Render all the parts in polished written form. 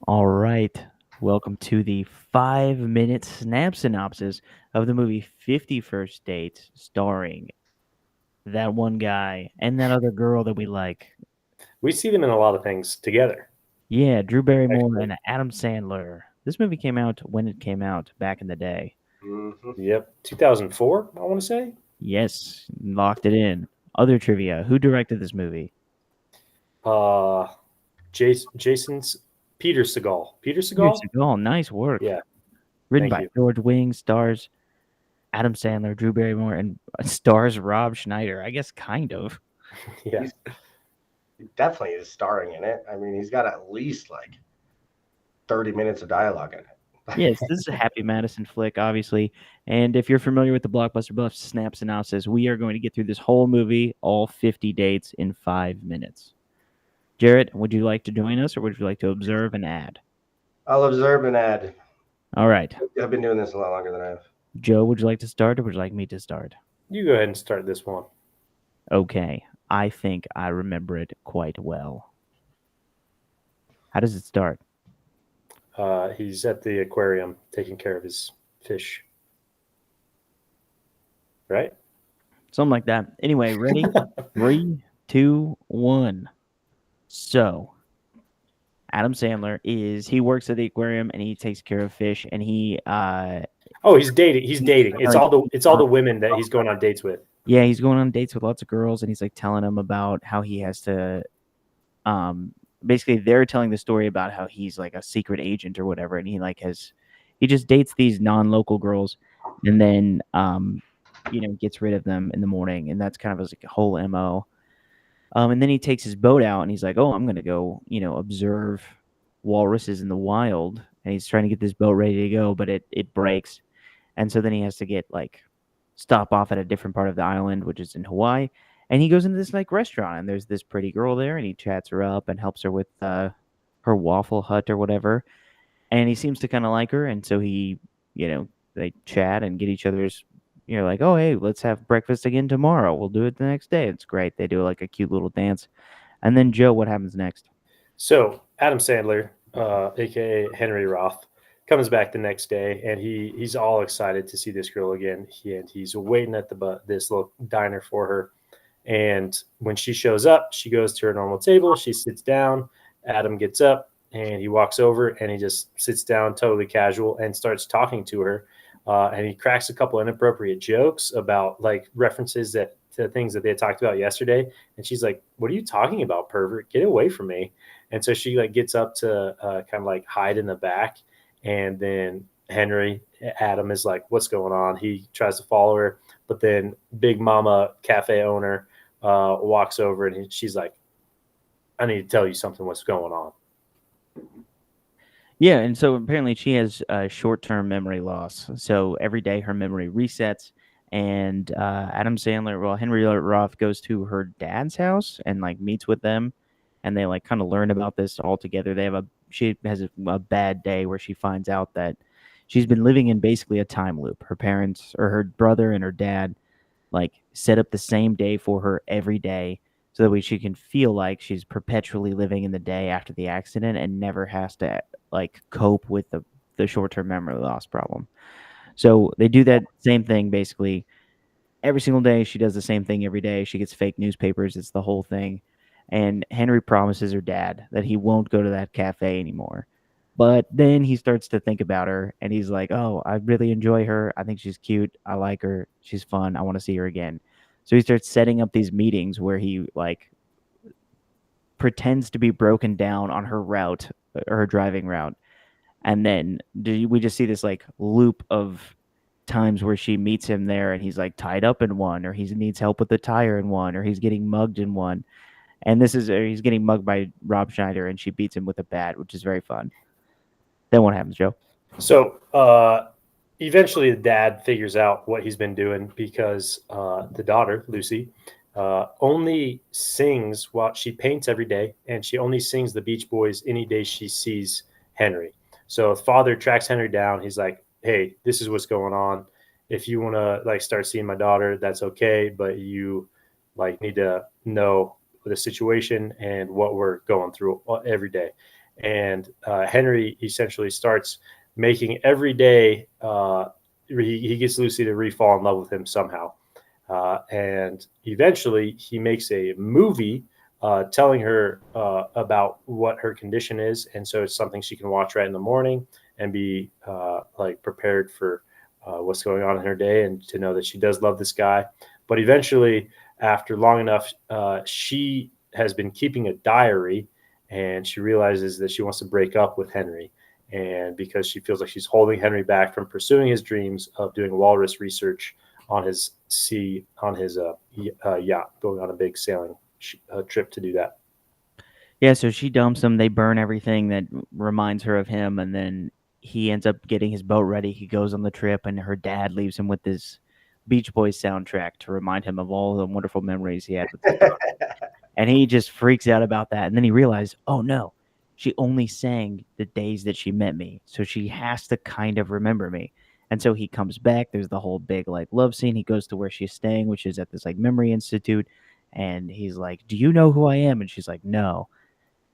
All right. Welcome to the 5-minute synopsis of the movie 51st Dates, starring that one guy and that other girl that we like. We see them in a lot of things together, Yeah, Drew Barrymore actually. and Adam Sandler. This movie came out when it came out back in the day. Yep. 2004, I want to say. Yes, locked it in. Other trivia. Who directed this movie? Uh, Jason's Peter Segal. Peter Peter Segal? Segal. Nice work. Yeah. Written Thank by you. George Wing, stars Adam Sandler, Drew Barrymore, and stars Rob Schneider. I guess kind of. Yeah. He's he definitely is starring in it. I mean, he's got at least like 30 minutes of dialogue in Yes, it. this is a Happy Madison flick, obviously. And if you're familiar with the Blockbuster Buff Snap Synopsis, we are going to get through this whole movie, all 50 dates, in 5 minutes. Jarrett, would you like to join us or would you like to observe and add? I'll observe and add. All right. I've been doing this a lot longer than I have. Joe, would you like to start or would you like me to start? You go ahead and start this one. Okay. I think I remember it quite well. How does it start? He's at the aquarium taking care of his fish. Right? Something like that. Anyway, ready? 3, 2, 1. So, Adam Sandler he works at the aquarium and he takes care of fish and Oh, he's dating. He's dating. It's like, all the women that he's going on dates with. yeah, he's going on dates with lots of girls and he's like telling them about how he has to basically they're telling the story about how he's like a secret agent or whatever and he just dates these non-local girls and then gets rid of them in the morning and that's kind of his like whole MO. And then he takes his boat out and he's like, "Oh, I'm going to go, observe walruses in the wild." And he's trying to get this boat ready to go, but it breaks. And so then he has to get like stop off at a different part of the island, which is in Hawaii. And he goes into this like restaurant and there's this pretty girl there and he chats her up and helps her with her waffle hut or whatever. And he seems to kind of like her and so they chat and get each other's like, "Oh, hey, let's have breakfast again tomorrow. We'll do it the next day." It's great. They do like a cute little dance. And then Joe, what happens next? So Adam Sandler, aka Henry Roth, comes back the next day, and he's all excited to see this girl again. He's waiting at this little diner for her. And when she shows up, she goes to her normal table. She sits down. Adam gets up and he walks over and he just sits down, totally casual, and starts talking to her. And he cracks a couple inappropriate jokes about like references to things that they had talked about yesterday. And she's like, "What are you talking about, pervert? Get away from me!" And so she like gets up to kind of like hide in the back. And then Adam is like, "What's going on?" He tries to follow her, but then Big Mama cafe owner walks over and she's like, "I need to tell you something. What's going on?" Yeah, and so apparently she has short-term memory loss. So every day her memory resets, and Henry Roth goes to her dad's house and like meets with them, and they like kind of learn about this all together. She has a bad day where she finds out that she's been living in basically a time loop. Her parents or her brother and her dad like set up the same day for her every day so that way she can feel like she's perpetually living in the day after the accident and never has to like cope with the short-term memory loss problem. So they do that same thing basically every single day. She does the same thing every day. She gets fake newspapers. It's the whole thing. And Henry promises her dad that he won't go to that cafe anymore. But then he starts to think about her and he's like, "Oh, I really enjoy her. I think she's cute. I like her. She's fun. I want to see her again." So he starts setting up these meetings where he like pretends to be broken down on her route or her driving route. And then we just see this like loop of times where she meets him there and he's like tied up in one, or he needs help with the tire in one, or he's getting mugged in one. And he's getting mugged by Rob Schneider and she beats him with a bat, which is very fun. Then what happens, Joe? So eventually, the dad figures out what he's been doing because the daughter, Lucy, only sings while she paints every day, and she only sings the Beach Boys any day she sees Henry. So father tracks Henry down. He's like, "Hey, this is what's going on. If you want to like start seeing my daughter, that's okay, but you like need to know the situation and what we're going through every day." And Henry essentially starts making every day. He gets Lucy to re-fall in love with him somehow. And eventually he makes a movie telling her about what her condition is. And so it's something she can watch right in the morning and be like prepared for what's going on in her day, and to know that she does love this guy. But eventually, after long enough, she has been keeping a diary, and she realizes that she wants to break up with Henry. And because she feels like she's holding Henry back from pursuing his dreams of doing walrus research on his yacht, going on a big sailing trip to do that. Yeah, so she dumps him. They burn everything that reminds her of him, and then he ends up getting his boat ready. He goes on the trip, and her dad leaves him with this Beach Boys soundtrack to remind him of all the wonderful memories he had with his boat. And he just freaks out about that. And then he realized, oh no, she only sang the days that she met me. So she has to kind of remember me. And so he comes back. There's the whole big like love scene. He goes to where she's staying, which is at this like memory institute. And he's like, do you know who I am? And she's like, no,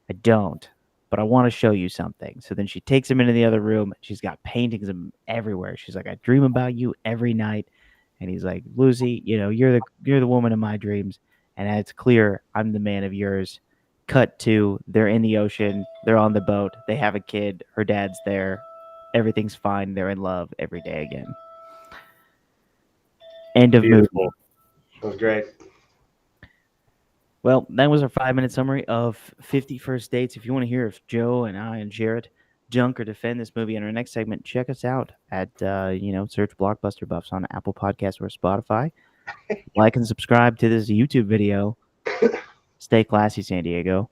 I don't, but I want to show you something. So then she takes him into the other room. She's got paintings of him everywhere. She's like, I dream about you every night. And he's like, Lucy, you're the woman of my dreams. And it's clear I'm the man of yours. Cut to, they're in the ocean. They're on the boat. They have a kid. Her dad's there. Everything's fine. They're in love every day again. End of movie. Beautiful. That was great. Well, that was our 5-minute summary of 50 First Dates. If you want to hear if Joe and I and Jarrett junk or defend this movie in our next segment, check us out at, search Blockbuster Buffs on Apple Podcasts or Spotify. Like and subscribe to this YouTube video. Stay classy, San Diego.